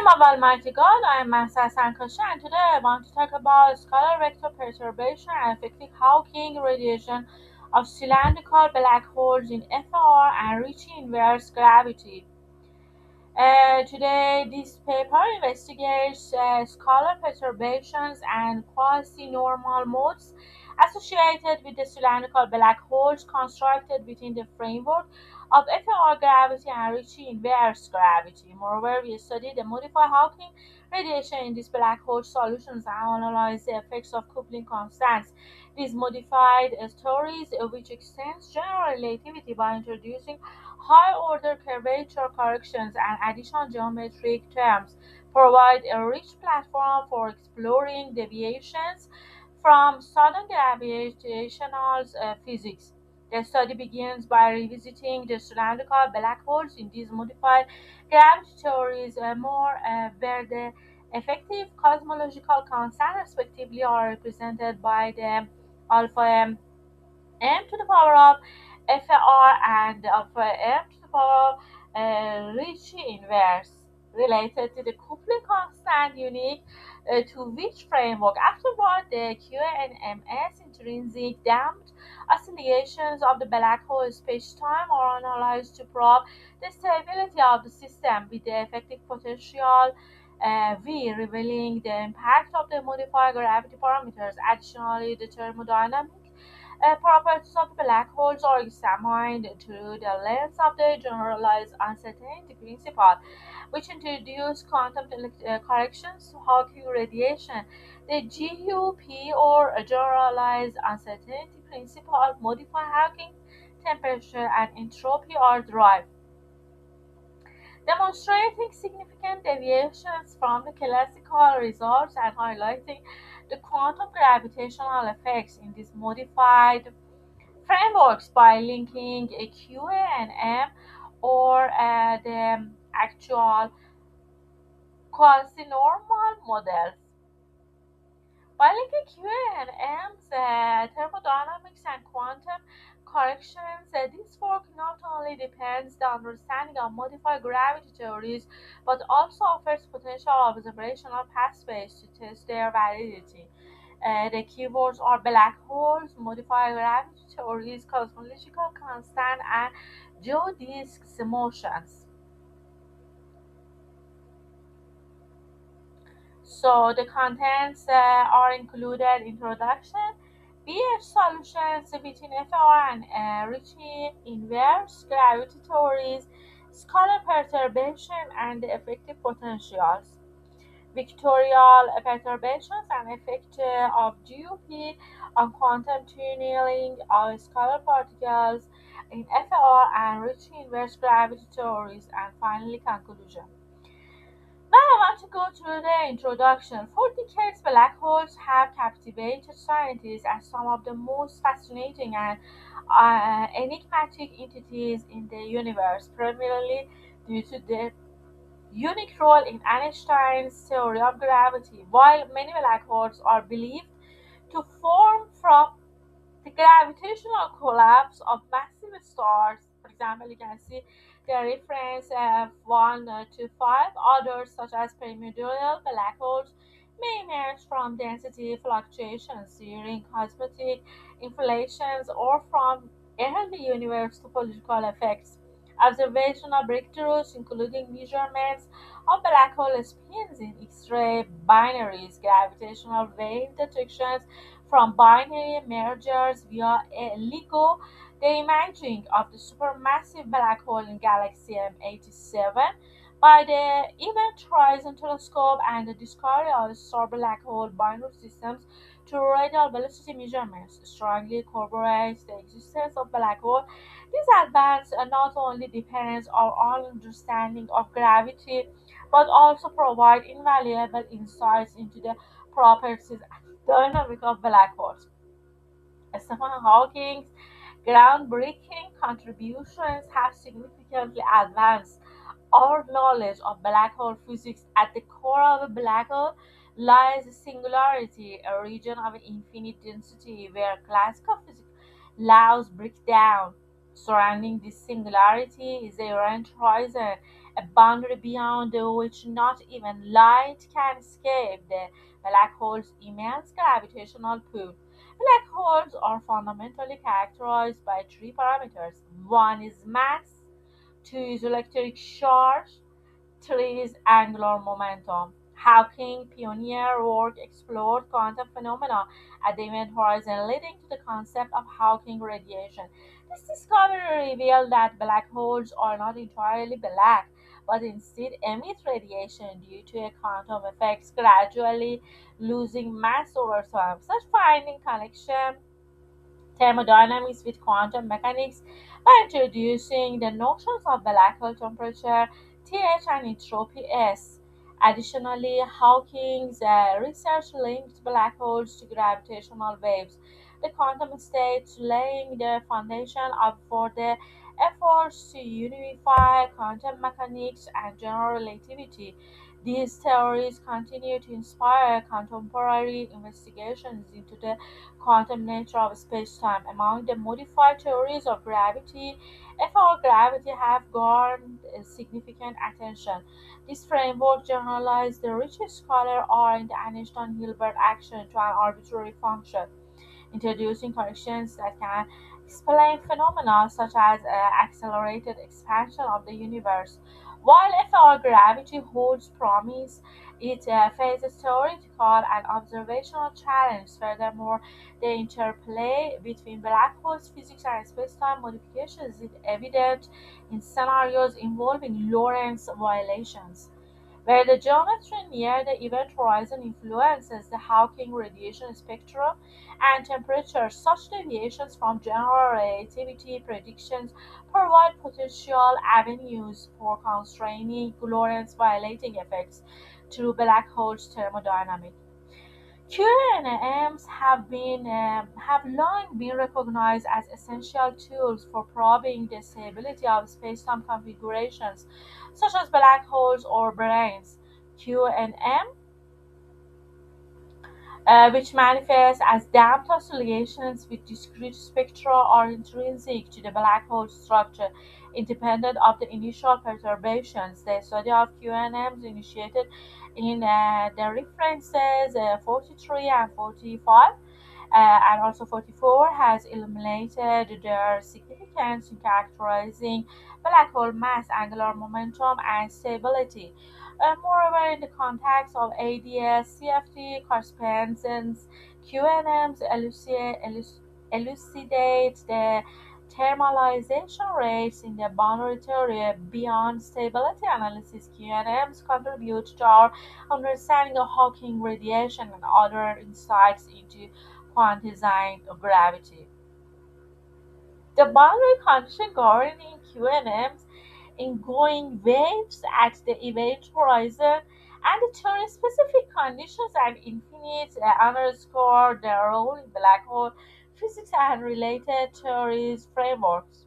of Almighty God, I am Master Sankasha, and today I want to talk about scalar vector perturbation and effective Hawking radiation of cylindrical black holes in FR and Ricci inverse gravity. Today, this paper investigates scalar perturbations and quasi-normal modes associated with the cylindrical black holes constructed within the framework of FR gravity and Ricci inverse gravity. Moreover, we studied the modified Hawking radiation in these black hole solutions and analyzed the effects of coupling constants. These modified theories, which extends general relativity by introducing high-order curvature corrections and additional geometric terms, provide a rich platform for exploring deviations from sudden gravitational physics. The study begins by revisiting the cylindrical black holes in these modified gravity theories, where the effective cosmological constants respectively are represented by the alpha m to the power of FR and alpha m to the power of Ricci inverse, related to the coupling constant unique to which framework. Afterward, the QNMS intrinsic damped oscillations of the black hole spacetime are analyzed to probe the stability of the system with the effective potential V, revealing the impact of the modified gravity parameters. Additionally, the thermodynamic properties of black holes are examined through the lens of the generalized uncertainty principle, which introduced quantum corrections to Hawking radiation. The GUP, or generalized uncertainty principle, modify Hawking temperature and entropy are derived, demonstrating significant deviations from the classical results and highlighting the quantum gravitational effects in these modified frameworks by linking a QA and M, or the actual quasi-normal models. By linking QA and M's thermodynamics and quantum corrections, this work not only depends the understanding of modified gravity theories, but also offers potential observational pathways to test their validity. The keywords are black holes, modified gravity theories, cosmological constant, and geodesic motions. So the contents are included: introduction, BH solutions between FR and Ricci inverse gravity theories, scalar perturbation and the effective potentials, vectorial perturbations and effect of GUP on quantum tunneling of scalar particles in FR and Ricci inverse gravity theories, and finally conclusion. Now I want to go through the introduction. For decades, black holes have captivated scientists as some of the most fascinating and enigmatic entities in the universe, primarily due to their unique role in Einstein's theory of gravity. While many black holes are believed to form from the gravitational collapse of massive stars. For example, you can see the reference 1 to 5. Others, such as primordial black holes, may emerge from density fluctuations during cosmetic inflations or from early universe topological effects. Observational breakthroughs, including measurements of black hole spins in X-ray binaries, gravitational wave detections from binary mergers via a LIGO, the imaging of the supermassive black hole in galaxy M87 by the Event Horizon Telescope, and the discovery of star black hole binary systems through radial velocity measurements strongly corroborates the existence of black hole. This advance not only deepens our understanding of gravity, but also provide invaluable insights into the properties and dynamic of black holes. Stephen Hawking's groundbreaking contributions have significantly advanced our knowledge of black hole physics. At the core of a black hole lies a singularity, a region of infinite density where classical physics laws break down. Surrounding this singularity is a event horizon, a boundary beyond which not even light can escape. The black hole's immense gravitational pull. Black holes are fundamentally characterized by three parameters. One is mass, two is electric charge, three is angular momentum. Hawking pioneer work explored quantum phenomena at the event horizon, leading to the concept of Hawking radiation. This discovery revealed that black holes are not entirely black, but instead emit radiation due to a quantum effects gradually losing mass over time. Such finding connection thermodynamics with quantum mechanics by introducing the notions of black hole temperature Th and entropy S. Additionally, Hawking's research linked black holes to gravitational waves, the quantum states laying the foundation for the efforts to unify quantum mechanics and general relativity. These theories continue to inspire contemporary investigations into the quantum nature of space-time. Among the modified theories of gravity, FR gravity have garnered significant attention. This framework generalized the Ricci scalar and Einstein-Hilbert action to an arbitrary function, introducing corrections that can explain phenomena such as accelerated expansion of the universe. While FR gravity holds promise, it faces theoretical and observational challenge. Furthermore, the interplay between black holes physics and space-time modifications is evident in scenarios involving Lorentz violations where the geometry near the event horizon influences the Hawking radiation spectrum and temperature. Such deviations from general relativity predictions provide potential avenues for constraining Lorentz violating effects through black holes thermodynamics. QNMs have long been recognized as essential tools for probing the stability of space-time configurations, such as black holes or brains. QNM, which manifest as damped oscillations with discrete spectra, are intrinsic to the black hole structure, independent of the initial perturbations. The study of QNMs initiated in the references 43 and 45 and also 44 has eliminated their significance in characterizing black hole mass, angular momentum, and stability. Moreover, in the context of ADS, CFT correspondence, QNMs elucidate the thermalization rates in the boundary theory. Beyond stability analysis, QNMs contribute to our understanding of Hawking radiation and other insights into quantizing gravity. The boundary condition governing QNMs in going waves at the event horizon and the theory-specific conditions and infinite underscore their role in black hole physics and related theories frameworks.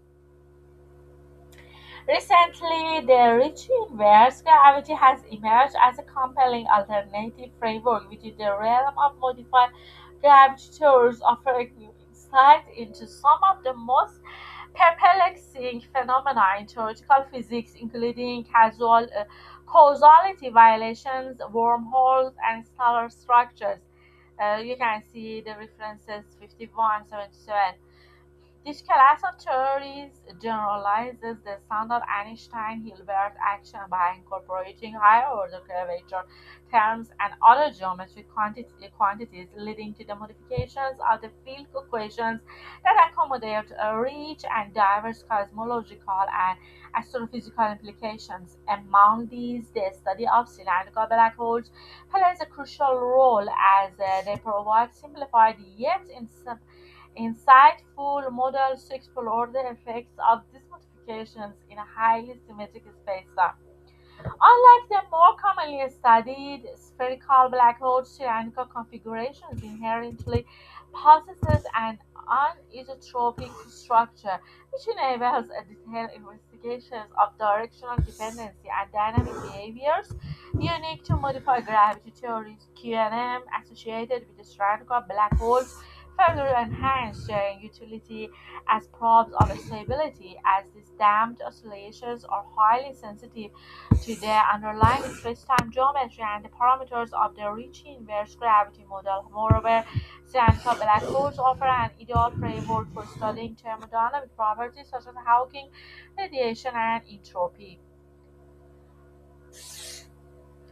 Recently, the Ricci inverse gravity has emerged as a compelling alternative framework within the realm of modified gravity theories, offering new insight into some of the most perplexing phenomena in theoretical physics, including causality violations, wormholes, and stellar structures. You can see the references 51, 77. This class of theories generalizes the standard Einstein-Hilbert action by incorporating higher-order curvature terms and other geometric quantities, leading to the modifications of the field equations that accommodate rich and diverse cosmological and astrophysical implications. Among these, the study of cylindrical black holes plays a crucial role as they provide simplified yet insightful models to explore the effects of these modifications in a highly symmetric space-time. Unlike the more commonly studied spherical black holes, tyrannical configurations inherently possesses an anisotropic structure, which enables a detailed investigation of directional dependency and dynamic behaviors unique to modified gravity theories. QNM associated with the tyrannical black holes further enhance their utility as probes of stability, as these damped oscillations are highly sensitive to the underlying space-time geometry and the parameters of the Ricci inverse gravity model. Moreover, cylindrical black holes offer an ideal framework for studying thermodynamic properties such as Hawking radiation and entropy,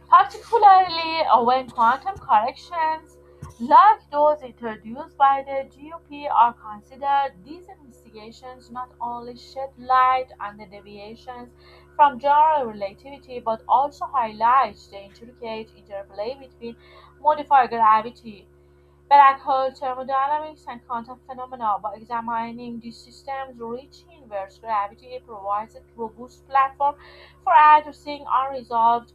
particularly when quantum corrections like those introduced by the GOP are considered. These investigations not only shed light on the deviations from general relativity but also highlight the intricate interplay between modified gravity, black hole thermodynamics, and quantum phenomena. By examining these systems, Ricci inverse gravity provides a robust platform for addressing unresolved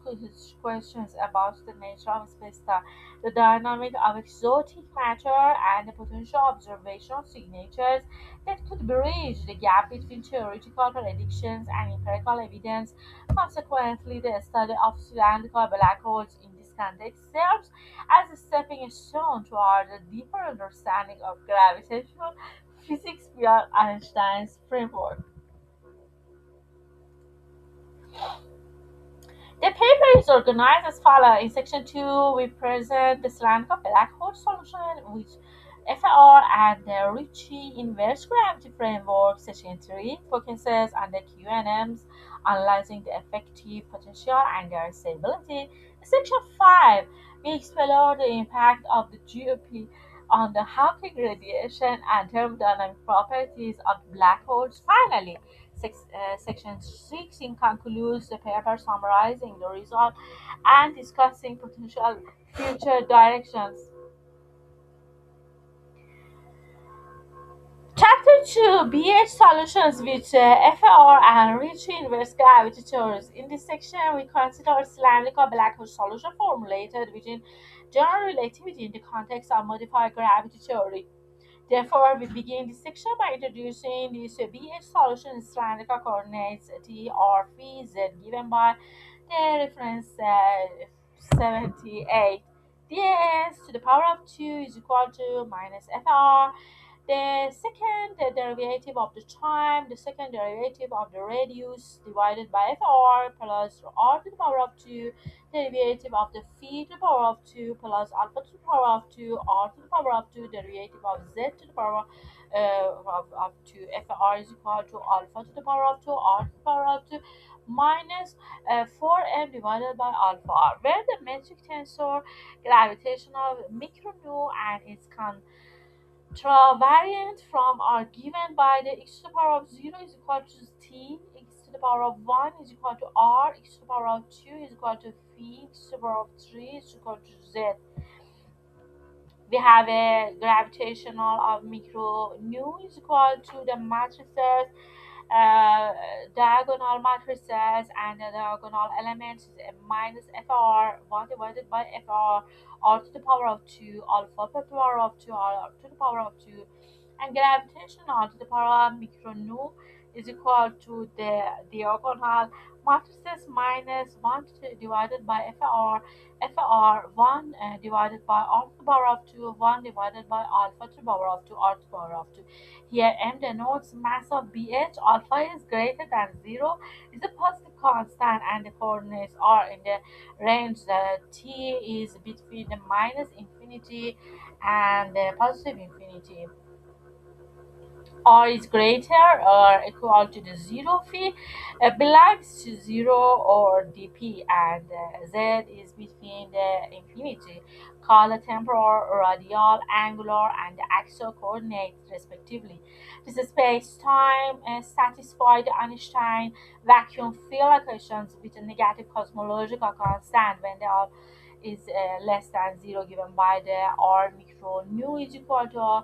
questions about the nature of space-time, the dynamic of exotic matter, and the potential observational signatures that could bridge the gap between theoretical predictions and empirical evidence. Consequently, the study of cylindrical black holes in this context serves as a stepping stone toward a deeper understanding of gravitational physics beyond Einstein's framework. The paper is organized as follows. In section 2, we present the cylindrical black hole solution, which FR and the Ricci inverse gravity framework. Section 3 focuses on the QNMs, analyzing the effective potential and their stability. In section 5, we explore the impact of the GOP on the Hawking radiation and thermodynamic properties of black holes. Finally, section 6 in concludes the paper summarizing the result and discussing potential future directions. Chapter 2: BH solutions with FR and Ricci inverse gravity theories. In this section, we consider cylindrical black hole solution formulated within general relativity in the context of modified gravity theory. Therefore, we begin this section by introducing this BH solution in cylindrical coordinates T or phi z given by the reference 78. ds to the power of 2 is equal to minus fr. The second derivative of the time, the second derivative of the radius divided by fr plus r to the power of 2, derivative of the phi to the power of 2 plus alpha to the power of 2, r to the power of 2, derivative of z to the power of 2, fr is equal to alpha to the power of 2, r to the power of 2 minus 4m divided by alpha r, where the metric tensor gravitational micro nu and its contravariant from are given by the x to the power of 0 is equal to t, x to the power of 1 is equal to r, x to the power of 2 is equal to phi, x to the power of 3 is equal to z. We have a gravitational of micro nu is equal to the matrices uh, diagonal matrices and the diagonal elements is a minus fr 1 divided by fr r to the power of 2 alpha to the power of 2 r to the power of 2, and gravitational to the power of micro nu is equal to the diagonal matrices minus 1 divided by fr 1 divided by r to the power of 2 1 divided by alpha to the power of 2 r to the power of 2. Here m denotes mass of BH. Alpha is greater than 0, is a positive constant, and the coordinates are in the range that t is between the minus infinity and the positive infinity. R is greater or equal to the 0 phi belongs to 0 or dp, and z is between the infinity, called the temporal, radial, angular, and the axial coordinates respectively. This space-time satisfied the Einstein vacuum field equations with a negative cosmological constant when the r is less than 0, given by the r micro nu is equal to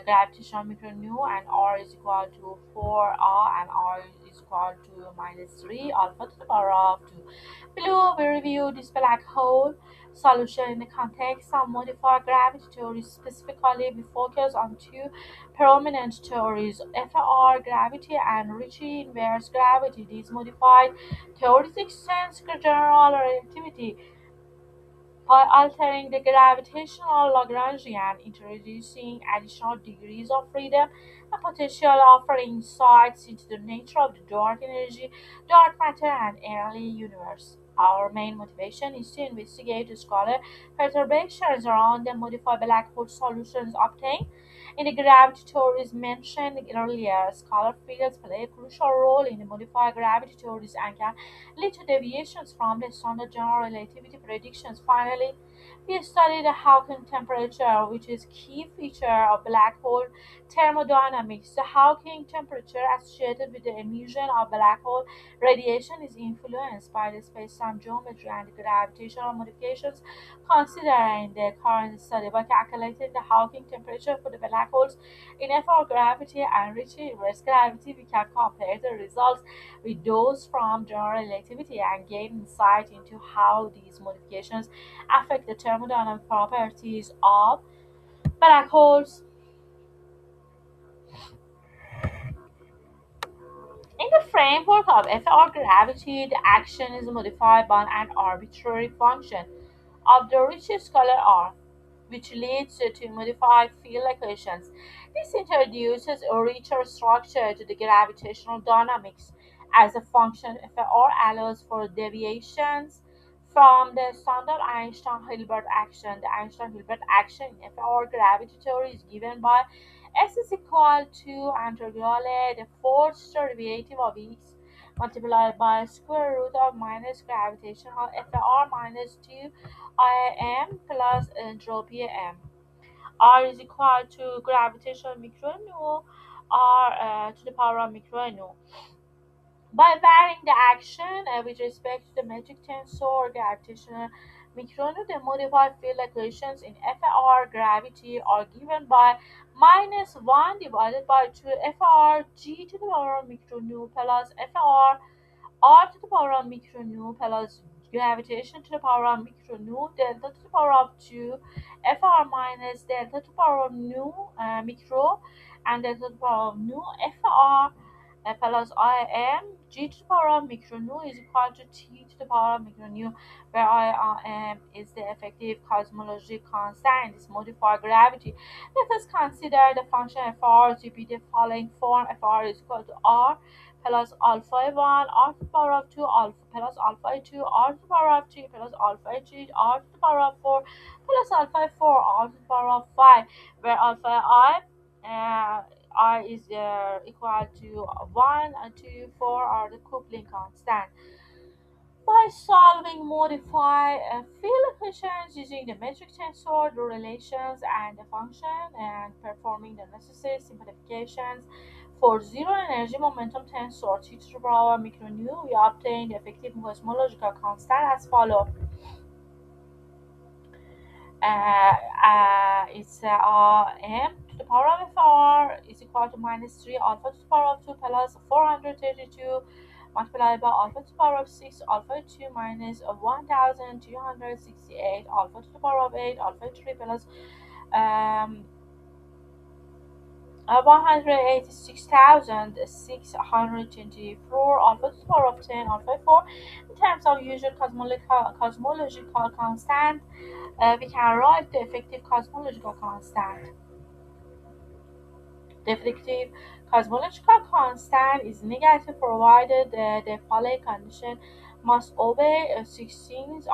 gravitational micro nu, and r is equal to 4r, and r is equal to minus 3 alpha to the power of 2. Below, we review this black hole solution in the context of modified gravity theories. Specifically, we focus on two prominent theories, FR gravity and Ricci inverse gravity. These modified theories extend to general relativity by altering the gravitational Lagrangian, introducing additional degrees of freedom and potential, offering insights into the nature of the dark energy, dark matter, and early universe. Our main motivation is to investigate the scalar perturbations around the modified black hole solutions obtained in the gravity theories mentioned earlier. Scalar fields play a crucial role in the modified gravity theories and can lead to deviations from the standard general relativity predictions. Finally, we studied the Hawking temperature, which is key feature of black hole thermodynamics. The Hawking temperature associated with the emission of black hole radiation is influenced by the space-time geometry and the gravitational modifications considered in the current study. By calculating the Hawking temperature for the black holes in FR gravity and Ricci inverse gravity, we can compare the results with those from general relativity and gain insight into how these modifications affect the thermodynamic properties of black holes. In the framework of FR gravity, the action is modified by an arbitrary function of the Ricci scalar R, which leads to modified field equations. This introduces a richer structure to the gravitational dynamics as a function of R allows for deviations from the standard Einstein-Hilbert action. The Einstein-Hilbert action in FR gravity theory is given by S is equal to integral the fourth derivative of x multiplied by square root of minus gravitational FR minus 2 Im plus entropy m. R is equal to gravitational micro nu r to the power of micro nu. By varying the action with respect to the metric tensor gravitational micro nu, the modified field equations in FR gravity are given by minus 1 divided by 2 FR g to the power of micro nu plus FR r to the power of micro nu plus gravitation to the power of micro nu delta to the power of 2 fr minus delta to the power of nu micro and delta to the power of nu fr plus I am g to the power of micro nu is equal to t to the power of micro nu, where I am is the effective cosmological constant in this modified gravity. Let us consider the function fr to be the following form: fr is equal to r plus alpha 1 r to the power of 2 alpha plus alpha 2 r to the power of 3 plus alpha 3 r to the power of 4 plus alpha 4 r to the power of 5, where alpha I is equal to 1 and 2 4 are the coupling constant. By solving modify field equations using the metric tensor, the relations and the function, and performing the necessary simplifications for zero energy momentum tensor t to the power micro nu, we obtain the effective cosmological constant as follows. It's m to the power of r is equal to minus 3 alpha to the power of 2 plus 432 multiplied by alpha to the power of 6 alpha 2 minus 1268 alpha to the power of 8 alpha 3 plus um, 186,624 alpha to the power of 10 alpha 4. In terms of usual cosmological constant, we can write the effective cosmological constant. The effective cosmological constant is negative provided the following condition must obey 16 to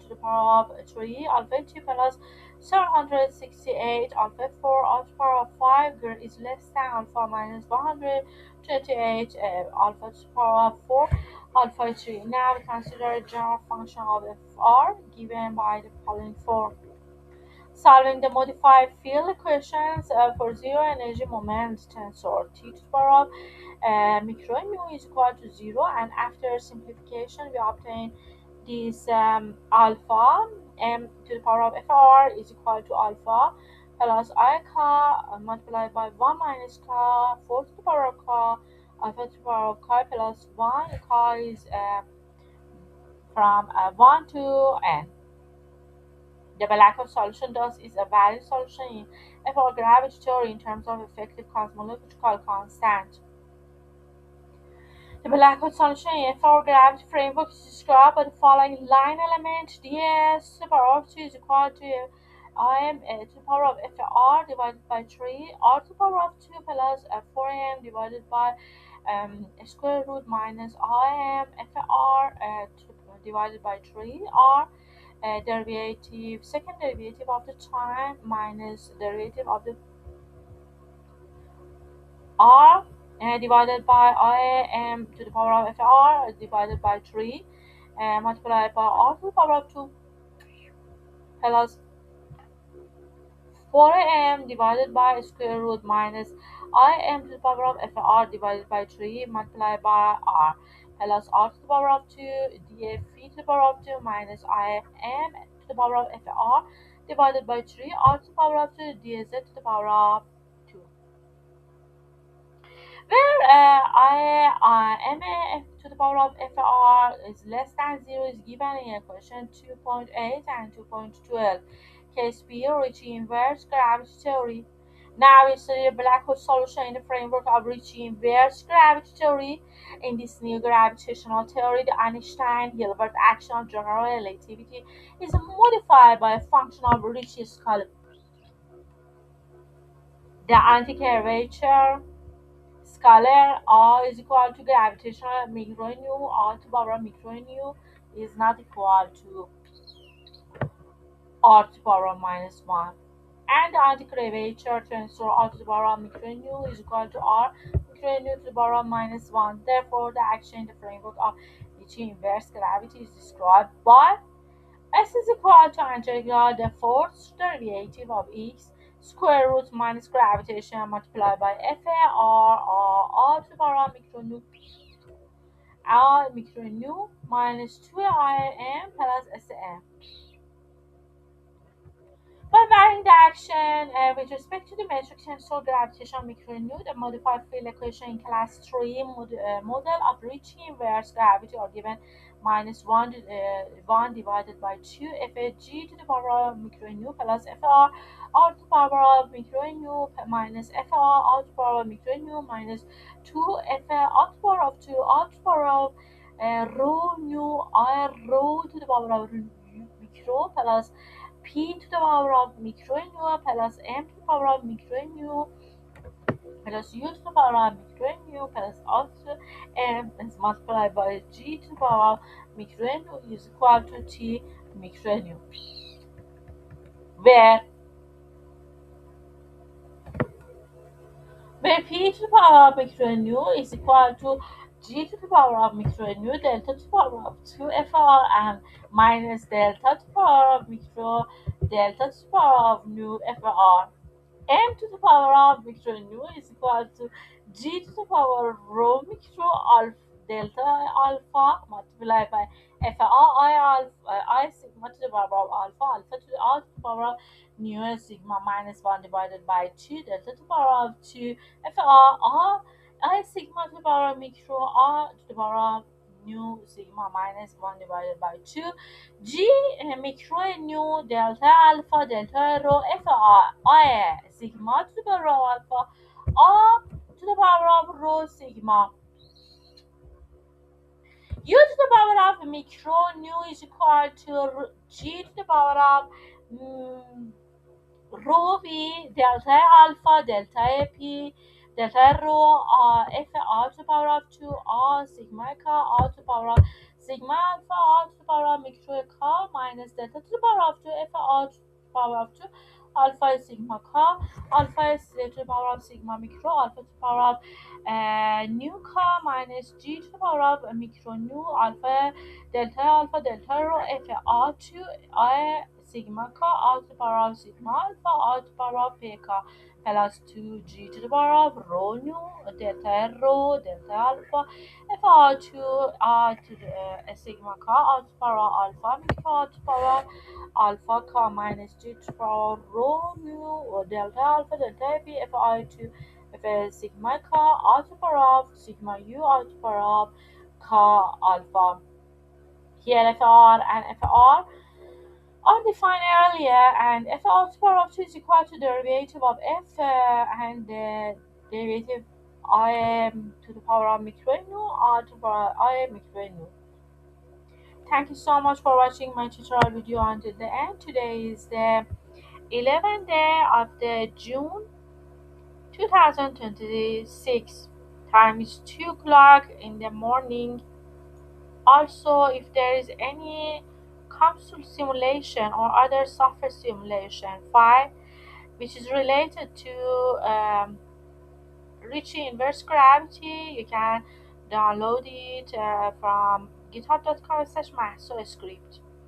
the power of 3 alpha 2 plus 768 alpha 4 alpha to the power of 5 is less than alpha minus 128 alpha to the power of 4 alpha 3. Now we consider a general function of fr given by the following form. Solving the modified field equations for zero energy moment tensor t to the power of micro nu is equal to 0, and after simplification we obtain this alpha m to the power of fr is equal to alpha plus I k multiplied by 1 minus k 4 to the power of k alpha to the power of k plus 1 k is from 1 to n. The lack of solution thus is a valid solution in FR gravity theory in terms of effective cosmological constant. The black hole solution in for gravity framework is described by the following line element: ds to the power of 2 is equal to im to the power of fr divided by 3 r to the power of 2 plus 4m divided by square root minus im fr divided by 3 r derivative second derivative of the time minus derivative of the r divided by I m to the power of fr divided by 3 multiplied by r to the power of 2 plus 4m divided by square root minus I m to the power of fr divided by 3 multiplied by r plus r to the power of 2 df to the power of 2 minus I m to the power of fr divided by 3 r to the power of 2 dz to the power of 2, where m to the power of fr is less than 0 is given in equation 2.8 and 2.12. Case B, Ricci inverse gravity theory. Now we study a black hole solution in the framework of Ricci inverse gravity theory. In this new gravitational theory, the Einstein-Hilbert action of general relativity is modified by a function of Ricci scale. The anti-curvature scalar r is equal to gravitational micro nu r to power micro nu is not equal to r to power minus 1, and the anti-curvature tensor r to the power micro nu is equal to r micro nu to the power minus 1. Therefore, the action in the framework of Ricci inverse gravity is described by S is equal to integral the fourth derivative of x square root minus gravitation multiplied by f a r to the power micro nu r micro nu minus 2 im plus sm. By varying the action with respect to the metric tensor gravitational micro nu, the modified field equation in class 3 model of Ricci inverse gravity are given minus 1 divided by 2 fg to the power of micro nu plus fr r to the power of micro nu minus fr r to the power of micro nu minus 2 f r to the power of 2 r to the power of rho nu r rho to the power of micro plus p to the power of micro nu plus m to the power of micro nu plus u to the power of micro nu plus r to m is multiplied by g to the power of micro nu is equal to t micro nu, where p to the power of micro nu is equal to g to the power of micro nu delta to the power of 2 fr and minus delta to the power of micro delta to the power of nu fr. M to the power of micro nu is equal to g to the power rho micro alpha delta alpha multiplied by f r I alpha I sigma to the power of alpha alpha to the r to the power of nu sigma minus 1 divided by 2 delta to the power of 2 f r r I sigma to the power of micro r to the power of nu sigma minus 1 divided by 2 G micro nu delta alpha delta rho f r I sigma to the power of alpha r to the power of rho sigma u to the power of micro nu is equal to g to the power of rho v delta alpha delta p delta rho f r to the power of 2 r sigma k r to the power of sigma alpha r to the power of micro k minus delta to the power of 2 f r to the power of 2 alpha is sigma k alpha is to the power of sigma micro alpha to the power of nu k minus g to the power of micro nu alpha delta rho f r 2 I sigma k r to the power of sigma alpha r to the power of p k plus 2g to the power of rho nu delta alpha f r 2 r to the sigma k r to the power of alpha micro r to the power of alpha k minus g to the power of rho nu delta alpha delta p f r 2 f sigma k r to the power of sigma u r to the power of k alpha. Here fr and fr are defined earlier, and fr to the power of 2 is equal to the derivative of f and the derivative I am to the power of micro or to the power I am micro. Thank you so much for watching my tutorial video until the end. Today is the 11th day of the June 2026. Time is 2 o'clock in the morning. Also, if there is any console simulation or other software simulation file which is related to Ricci inverse gravity, you can download it from github.com/mathsoscript.